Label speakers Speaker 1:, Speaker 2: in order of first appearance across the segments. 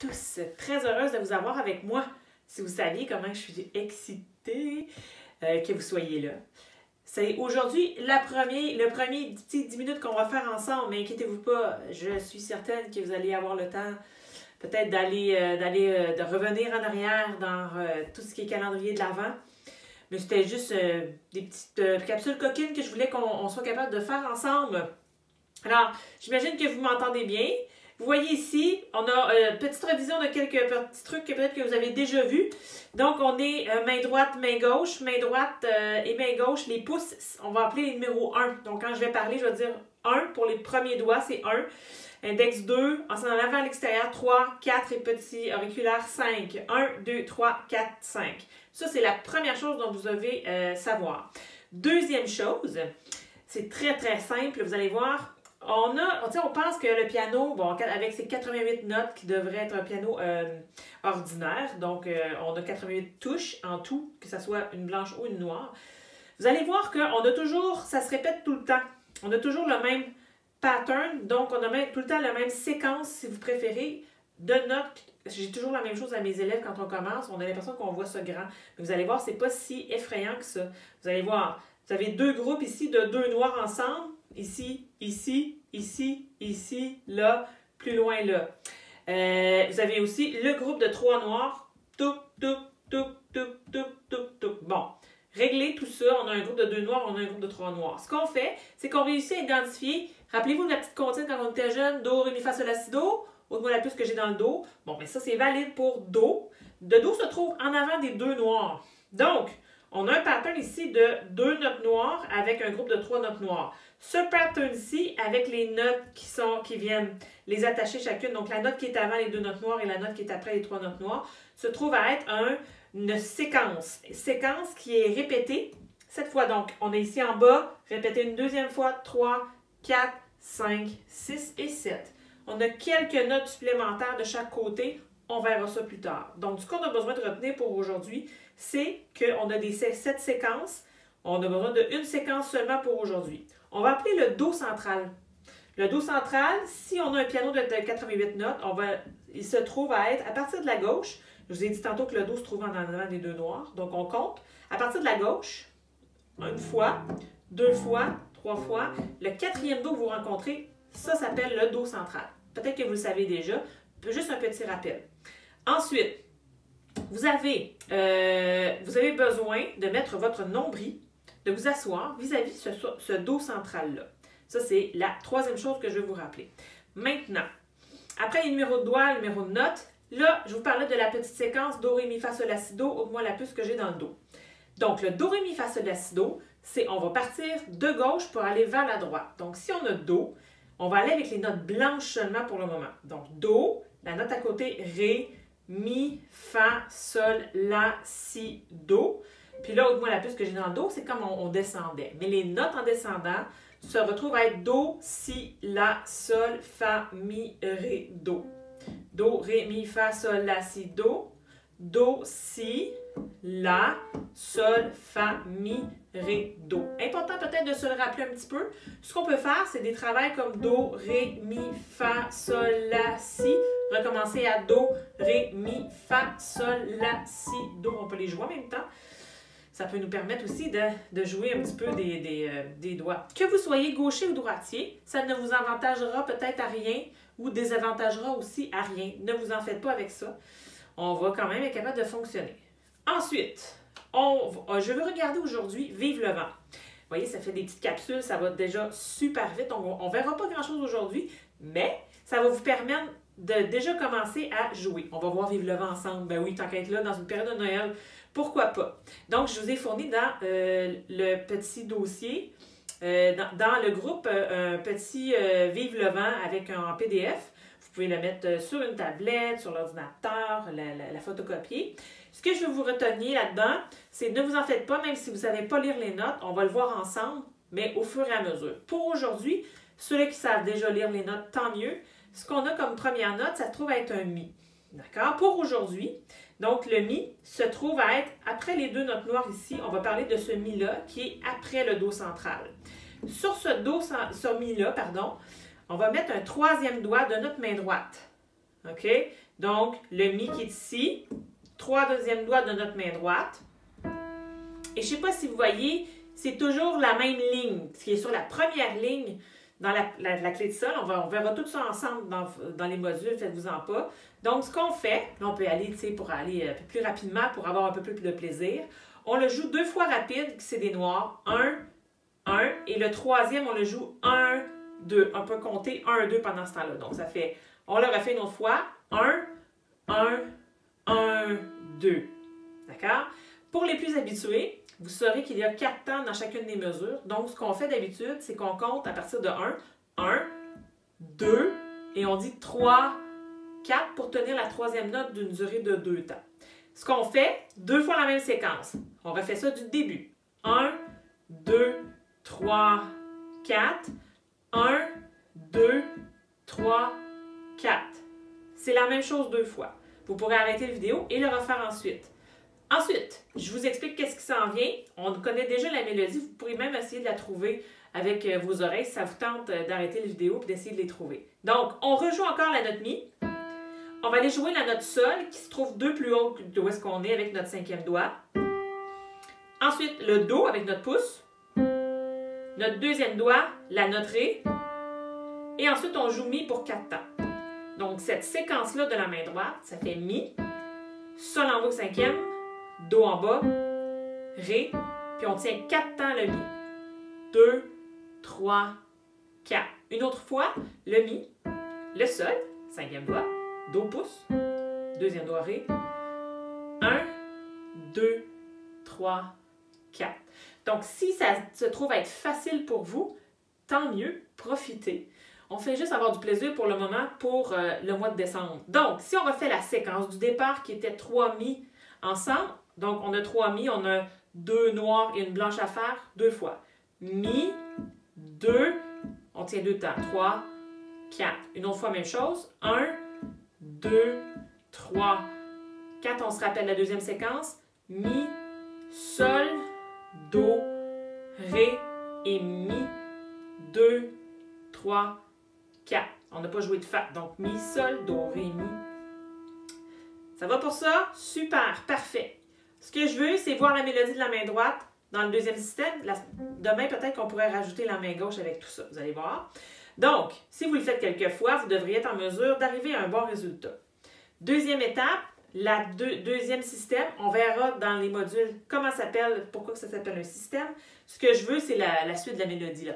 Speaker 1: tous, très heureuse de vous avoir avec moi. Si vous saviez comment je suis excitée que vous soyez là. C'est aujourd'hui le premier petit 10 minutes qu'on va faire ensemble, mais inquiétez-vous pas, je suis certaine que vous allez avoir le temps peut-être de revenir en arrière dans tout ce qui est calendrier de l'Avent. Mais c'était juste des petites capsules coquines que je voulais qu'on soit capable de faire ensemble. Alors, j'imagine que vous m'entendez bien. Vous voyez ici, on a une petite révision de quelques petits trucs que peut-être que vous avez déjà vus. Donc, on est main droite, main gauche et main gauche. Les pouces, on va appeler les numéros 1. Donc, quand je vais parler, je vais dire 1 pour les premiers doigts, c'est 1. Index 2, en s'en allant vers l'extérieur, 3, 4 et petit auriculaire 5. 1, 2, 3, 4, 5. Ça, c'est la première chose dont vous devez savoir. Deuxième chose, c'est très, très simple. Vous allez voir. On pense que le piano, bon, avec ses 88 notes qui devrait être un piano ordinaire, donc on a 88 touches en tout, que ce soit une blanche ou une noire. Vous allez voir qu'on a toujours, ça se répète tout le temps. On a toujours le même pattern, donc on a même, tout le temps la même séquence, si vous préférez, de notes. J'ai toujours la même chose à mes élèves quand on commence. On a l'impression qu'on voit ça grand. Mais vous allez voir, c'est pas si effrayant que ça. Vous allez voir, vous avez deux groupes ici de deux noirs ensemble. Ici, ici, ici, ici, là, plus loin là. Vous avez aussi le groupe de trois noirs. Toup, toup, toup, toup, toup, toup, toup. Bon, réglez tout ça. On a un groupe de deux noirs, on a un groupe de trois noirs. Ce qu'on fait, c'est qu'on réussit à identifier. Rappelez-vous de la petite comptine quand on était jeune. Do, ré, mi, fa, sol, la, si, do. Autre-moi la puce que j'ai dans le do. Bon, mais ça, c'est valide pour do. Le do se trouve en avant des deux noirs. Donc, on a un pattern ici de deux notes noires avec un groupe de trois notes noires. Ce pattern-ci, avec les notes qui viennent les attacher chacune, donc la note qui est avant les deux notes noires et la note qui est après les trois notes noires, se trouve à être une séquence. Séquence qui est répétée 7 fois. Donc, on est ici en bas, répété une deuxième fois, 3, 4, 5, 6 et 7. On a quelques notes supplémentaires de chaque côté. On verra ça plus tard. Donc, ce qu'on a besoin de retenir pour aujourd'hui, c'est qu'on a 7 séquences. On a besoin d'une séquence seulement pour aujourd'hui. On va appeler le Do central. Le Do central, si on a un piano de 88 notes, il se trouve à être à partir de la gauche. Je vous ai dit tantôt que le Do se trouve en avant des deux noirs. Donc, on compte. À partir de la gauche, une fois, deux fois, trois fois. Le quatrième Do que vous rencontrez, ça s'appelle le Do central. Peut-être que vous le savez déjà. Juste un petit rappel. Ensuite, vous avez besoin de mettre votre nombril, de vous asseoir vis-à-vis ce Do central-là. Ça, c'est la troisième chose que je vais vous rappeler. Maintenant, après les numéros de doigts, les numéros de notes, là, je vous parlais de la petite séquence Do, Ré, Mi, Fa, Sol, La, Si, Do, augmente la puce que j'ai dans le Do. Donc, le Do, Ré, Mi, Fa, Sol, La, Si, Do, on va partir de gauche pour aller vers la droite. Donc, si on a Do, on va aller avec les notes blanches seulement pour le moment. Donc, Do, la note à côté, Ré, Mi, Fa, Sol, La, Si, Do. Puis là, au-delà la puce que j'ai dans le Do, c'est comme on descendait. Mais les notes en descendant se retrouvent à être Do, Si, La, Sol, Fa, Mi, Ré, Do. Do, Ré, Mi, Fa, Sol, La, Si, Do. Do, Si, La, Sol, Fa, Mi, Ré, Do. Important peut-être de se le rappeler un petit peu. Ce qu'on peut faire, c'est des travails comme Do, Ré, Mi, Fa, Sol, La, Si. Recommencer à Do, Ré, Mi, Fa, Sol, La, Si, Do. On peut les jouer en même temps. Ça peut nous permettre aussi de jouer un petit peu des doigts. Que vous soyez gaucher ou droitier, ça ne vous avantagera peut-être à rien ou désavantagera aussi à rien. Ne vous en faites pas avec ça. On va quand même être capable de fonctionner. Ensuite, je veux regarder aujourd'hui Vive le vent. Vous voyez, ça fait des petites capsules, ça va déjà super vite. On ne verra pas grand-chose aujourd'hui, mais ça va vous permettre de déjà commencer à jouer. On va voir Vive le vent ensemble. Ben oui, tant qu'à être là, dans une période de Noël, pourquoi pas? Donc, je vous ai fourni dans le petit dossier, dans le groupe, un petit Vive le vent avec en PDF. Vous pouvez le mettre sur une tablette, sur l'ordinateur, la photocopier. Ce que je veux vous retenir là-dedans, c'est ne vous en faites pas, même si vous ne savez pas lire les notes, on va le voir ensemble, mais au fur et à mesure. Pour aujourd'hui, ceux qui savent déjà lire les notes, tant mieux. Ce qu'on a comme première note, ça se trouve à être un Mi. D'accord? Pour aujourd'hui, donc le Mi se trouve à être, après les deux notes noires ici, on va parler de ce Mi-là qui est après le Do central. Sur ce Mi-là, on va mettre un troisième doigt de notre main droite. OK? Donc, le Mi qui est ici, 3 deuxièmes doigts de notre main droite. Et je ne sais pas si vous voyez, c'est toujours la même ligne, ce qui est sur la première ligne dans la clé de sol. On verra tout ça ensemble dans les modules, faites-vous-en pas. Donc, ce qu'on fait, là, on peut aller, pour aller un peu plus rapidement, pour avoir un peu plus de plaisir. On le joue 2 fois rapide, c'est des noirs. 1, 1. Et le troisième, on le joue 1, 2. On peut compter 1, 2 pendant ce temps-là. Donc, ça fait, on le refait une autre fois. 1, 1, 1, 2. D'accord? Pour les plus habitués, vous saurez qu'il y a 4 temps dans chacune des mesures. Donc, ce qu'on fait d'habitude, c'est qu'on compte à partir de 1. 1, 2, et on dit 3, 4 pour tenir la troisième note d'une durée de 2 temps. Ce qu'on fait, 2 fois la même séquence. On refait ça du début. 1, 2, 3, 4. 1, 2, 3, 4. C'est la même chose 2 fois. Vous pourrez arrêter la vidéo et le refaire ensuite. Ensuite, je vous explique qu'est-ce qui s'en vient. On connaît déjà la mélodie. Vous pourrez même essayer de la trouver avec vos oreilles si ça vous tente d'arrêter la vidéo et d'essayer de les trouver. Donc, on rejoue encore la note Mi. On va aller jouer la note Sol qui se trouve 2 plus haut de où est-ce qu'on est avec notre 5e doigt. Ensuite, le Do avec notre pouce. Notre 2e doigt, la note Ré. Et ensuite, on joue Mi pour 4 temps. Donc, cette séquence-là de la main droite, ça fait Mi, Sol en haut 5e, Do en bas, Ré, puis on tient 4 temps le Mi. 2, 3, 4. Une autre fois, le Mi, le Sol, 5e doigt, Do pouce, 2e doigt Ré, 1, 2, 3, 4. Donc, si ça se trouve être facile pour vous, tant mieux, profitez. On fait juste avoir du plaisir pour le moment, pour le mois de décembre. Donc, si on refait la séquence du départ qui était 3 Mi ensemble, donc on a 3 Mi, on a 2 noirs et une blanche à faire 2 fois. Mi, 2, on tient 2 temps, 3, 4. Une autre fois, même chose. 1, 2, 3, 4. On se rappelle la deuxième séquence. Mi, Sol, Do, Ré et Mi, 2, 3, 4. On n'a pas joué de Fa. Donc, Mi, Sol, Do, Ré, Mi. Ça va pour ça? Super, parfait. Ce que je veux, c'est voir la mélodie de la main droite dans le deuxième système. Demain, peut-être qu'on pourrait rajouter la main gauche avec tout ça. Vous allez voir. Donc, si vous le faites quelques fois, vous devriez être en mesure d'arriver à un bon résultat. Deuxième étape, deuxième système. On verra dans les modules comment ça s'appelle, pourquoi ça s'appelle un système. Ce que je veux, c'est la suite de la mélodie. Là.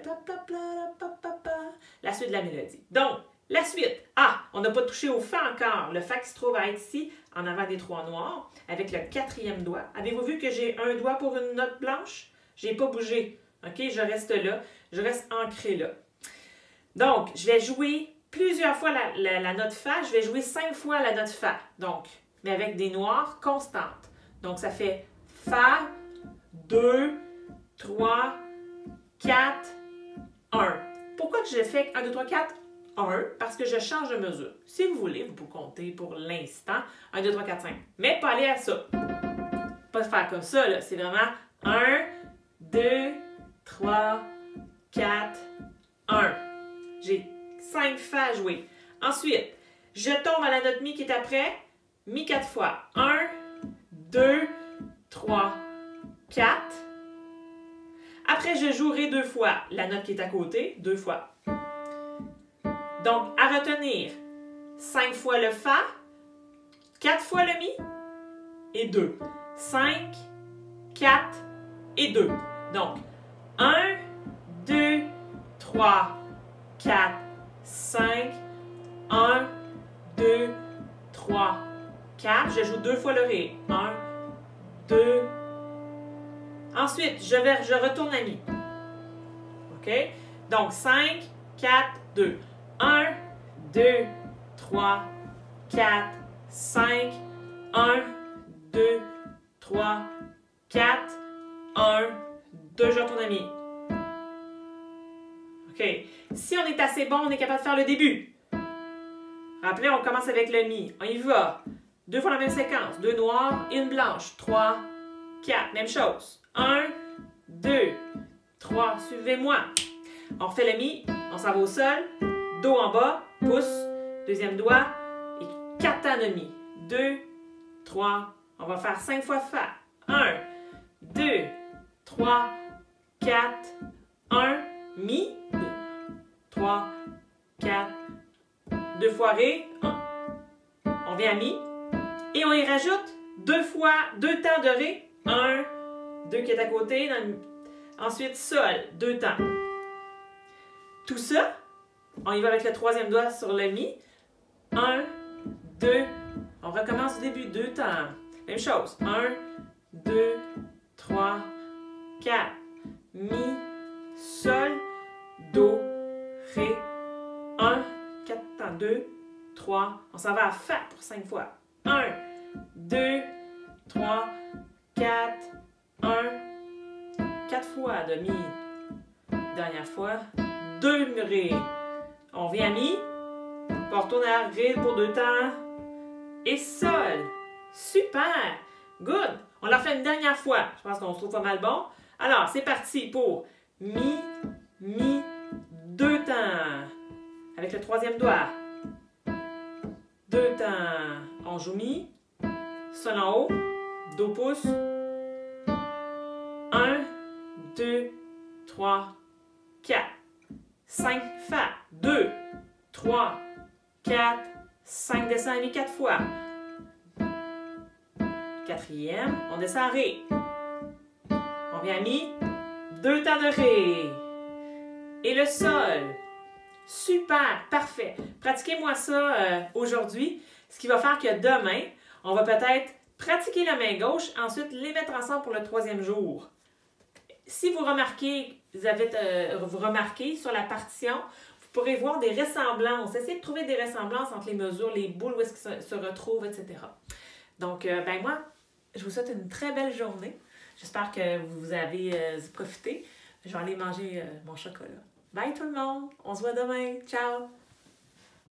Speaker 1: La suite de la mélodie. Donc, la suite. Ah, on n'a pas touché au Fa encore. Le Fa qui se trouve à être ici, en avant des 3 noirs, avec le 4e doigt. Avez-vous vu que j'ai un doigt pour une note blanche? Je n'ai pas bougé. OK? Je reste là. Je reste ancré là. Donc, je vais jouer plusieurs fois la note Fa. Je vais jouer 5 fois la note Fa. Donc, mais avec des noirs constantes. Donc, ça fait Fa, 2, 3, 4, 1. Pourquoi que je fais 1, 2, 3, 4? 1, parce que je change de mesure. Si vous voulez, vous pouvez compter pour l'instant 1, 2, 3, 4, 5. Mais pas aller à ça. Pas faire comme ça, là. C'est vraiment 1, 2, 3, 4, 1. J'ai 5 Fa à jouer. Ensuite, je tombe à la note Mi qui est après. Mi 4 fois. 1, 2, 3, 4. Après, je jouerai 2 fois la note qui est à côté. 2 fois. Donc, à retenir, 5 fois le Fa, 4 fois le Mi et 2. 5, 4 et 2. Donc, 1, 2, 3, 4, 5, 1, 2, 3, 4. Je joue 2 fois le Ré. 1, 2. Ensuite, je retourne la Mi. OK? Donc, 5, 4, 2. 1, 2, 3, 4, 5, 1, 2, 3, 4, 1, 2, je retourne à Mi. OK. Si on est assez bon, on est capable de faire le début. Rappelez, on commence avec le Mi. On y va. 2 fois la même séquence. 2 noirs, une blanche. 3, 4. Même chose. 1, 2, 3. Suivez-moi. On refait le Mi. On s'en va au sol. Do en bas. Pouce. Deuxième doigt. Et 4 temps de mi. 2, 3, on va faire 5 fois fa. 1, 2, 3, 4, 1, mi, 2, 3, 4, 2 fois ré, 1. On vient à mi et on y rajoute 2 temps de ré, 1, 2 qui est à côté, ensuite sol, 2 temps. Tout ça, on y va avec le troisième doigt sur le mi, 1, 2, on recommence au début, 2 temps. Même chose, 1, 2, 3, 4, mi, sol, do, ré, 1, 4 temps, 2, 3, on s'en va à fa pour 5 fois. 1, 2, 3, 4, 1, 4 fois de mi. Dernière fois, 2 ré. On vient à mi, on retourne à ré pour 2 temps et sol. Super! Good! On l'a fait une dernière fois. Je pense qu'on se trouve pas mal bon. Alors, c'est parti pour mi, mi, 2 temps. Avec le troisième doigt. 2 temps. On joue mi, sol en haut, do pouce. 1, 2, 3, 4, 5 fa. 2, 3, 4, 5 descend à mi 4 fois. Quatrième, on descend à ré. On vient à mi, 2 temps de ré. Et le sol. Super, parfait. Pratiquez-moi ça aujourd'hui, ce qui va faire que demain, on va peut-être pratiquer la main gauche, ensuite les mettre ensemble pour le troisième jour. Si vous remarquez, vous remarquez sur la partition, vous pourrez voir des ressemblances. Essayez de trouver des ressemblances entre les mesures, les boules, où est-ce qu'elles se retrouvent, etc. Donc, moi, je vous souhaite une très belle journée. J'espère que vous avez profité. Je vais aller manger mon chocolat. Bye tout le monde! On se voit demain. Ciao!